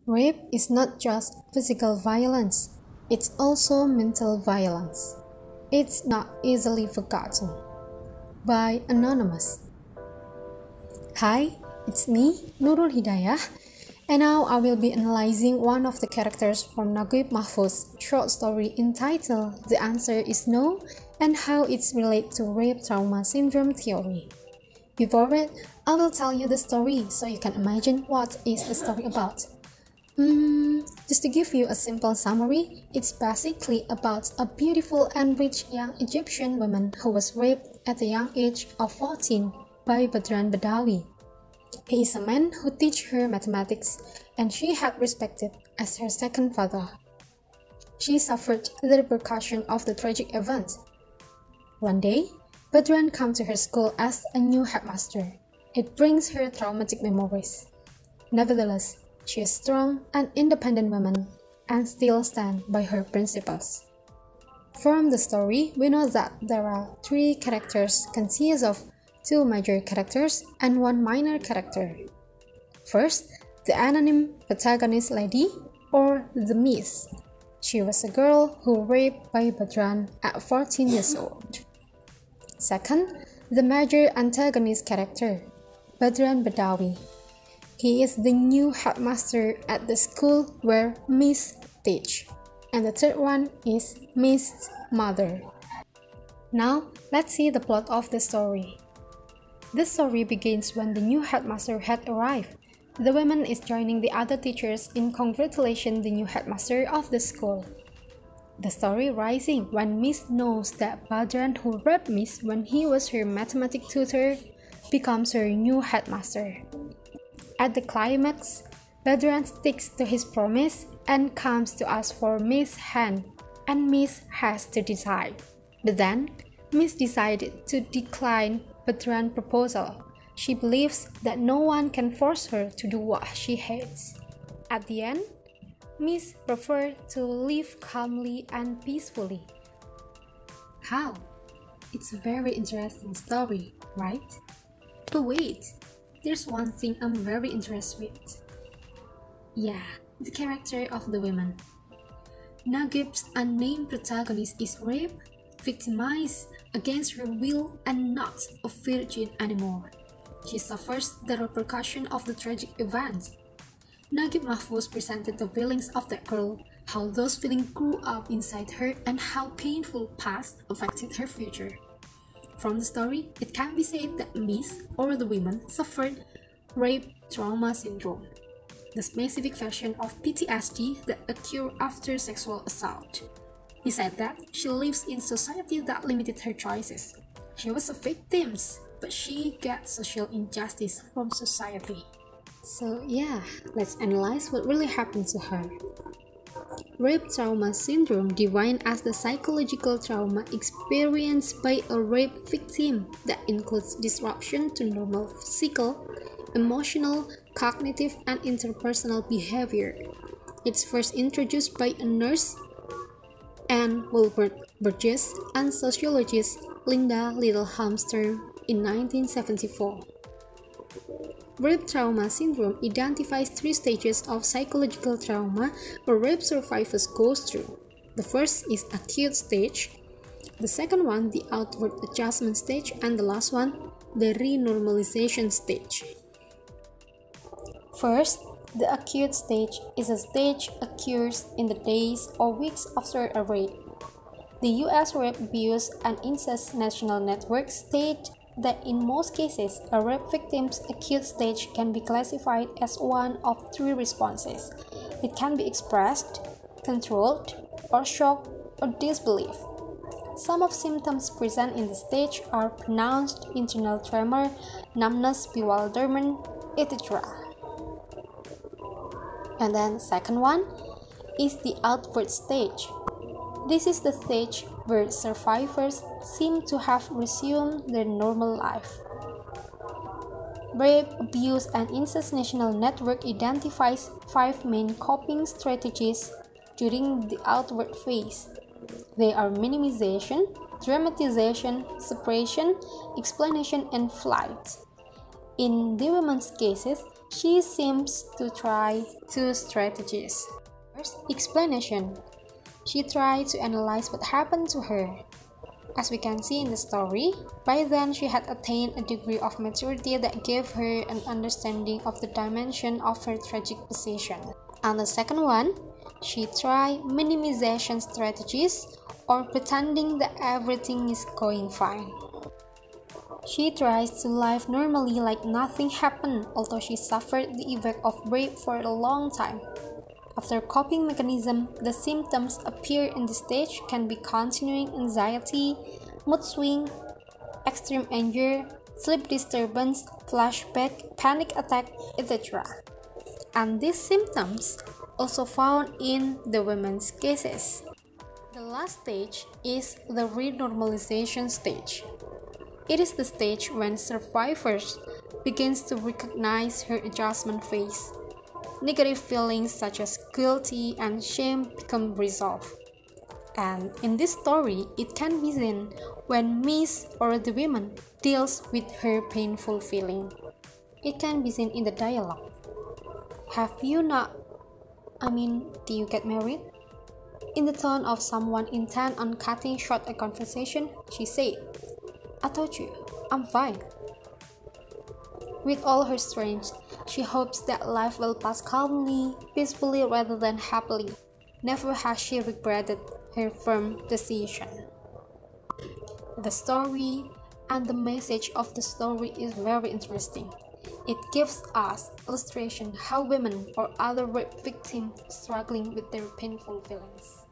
Rape is not just physical violence, it's also mental violence. It's not easily forgotten. By Anonymous. Hi, it's me, Nurul Hidayah, and now I will be analyzing one of the characters from Naguib Mahfouz's short story entitled The Answer is No and how it's related to rape trauma syndrome theory. Before it, I will tell you the story so you can imagine what is the story about. Just to give you a simple summary, it's basically about a beautiful and rich young Egyptian woman who was raped at the young age of 14 by Badran Badawi. He is a man who teach her mathematics and she had respected as her second father. She suffered the repercussion of the tragic event. One day, Badran comes to her school as a new headmaster. It brings her traumatic memories. Nevertheless, she is a strong and independent woman and still stands by her principles. From the story, we know that there are three characters consist of two major characters and one minor character. First, the anonymous protagonist lady, or the Miss. She was a girl who raped by Badran at 14 years old. Second, the major antagonist character, Badran Badawi. He is the new headmaster at the school where Miss teach. And the third one is Miss' mother. Now, let's see the plot of the story. The story begins when the new headmaster had arrived. The woman is joining the other teachers in congratulating the new headmaster of the school. The story rising when Miss knows that Badran, who raped Miss when he was her mathematics tutor, becomes her new headmaster. At the climax, Badran sticks to his promise and comes to ask for Miss' hand, and Miss has to decide. But then, Miss decided to decline Badran's proposal. She believes that no one can force her to do what she hates. At the end, Miss preferred to live calmly and peacefully. How? It's a very interesting story, right? But wait, there's one thing I'm very interested with. Yeah, the character of the woman. Naguib's unnamed protagonist is raped, victimized against her will, and not a virgin anymore. She suffers the repercussion of the tragic event. Naguib Mahfouz presented the feelings of that girl, how those feelings grew up inside her, and how painful past affected her future. From the story, it can be said that Miss, or the woman, suffered rape trauma syndrome, the specific version of PTSD that occurs after sexual assault. He said that she lives in society that limited her choices. She was a victim, but she got social injustice from society. So yeah, let's analyze what really happened to her. Rape trauma syndrome defined as the psychological trauma experienced by a rape victim that includes disruption to normal physical, emotional, cognitive, and interpersonal behavior. It's first introduced by a nurse, Anne Wilbert Burgess, and sociologist Linda Littlehamster in 1974. Rape trauma syndrome identifies three stages of psychological trauma a rape survivors go through. The first is acute stage, the second one the outward adjustment stage, and the last one the renormalization stage. First, the acute stage is a stage occurs in the days or weeks after a rape. The U.S. Rape Abuse and Incest National Network state that in most cases, a rape victim's acute stage can be classified as one of three responses. It can be expressed, controlled, or shock or disbelief. Some of symptoms present in the stage are pronounced internal tremor, numbness, bewilderment, etc. And then second one is the outward stage. This is the stage where survivors seem to have resumed their normal life. Rape, Abuse, and Incest National Network identifies 5 main coping strategies during the outward phase. They are minimization, dramatization, suppression, explanation, and flight. In the woman's cases, She seems to try two strategies. First, explanation. She tried to analyze what happened to her. As we can see in the story, by then she had attained a degree of maturity that gave her an understanding of the dimension of her tragic position. And the second one, she tried minimization strategies or pretending that everything is going fine. She tries to live normally like nothing happened, although she suffered the effect of rape for a long time. After coping mechanism, the symptoms appear in the stage can be continuing anxiety, mood swing, extreme anger, sleep disturbance, flashback, panic attack, etc. And these symptoms also found in the women's cases. The last stage is the renormalization stage. It is the stage when survivors begins to recognize her adjustment phase. Negative feelings such as guilty and shame become resolved. And in this story, it can be seen when Miss or the woman deals with her painful feeling. It can be seen in the dialogue. Do you get married? In the tone of someone intent on cutting short a conversation, she said, I told you, I'm fine. With all her strength, she hopes that life will pass calmly, peacefully rather than happily. Never has she regretted her firm decision. The story and the message of the story is very interesting. It gives us illustration how women or other rape victims struggling with their painful feelings.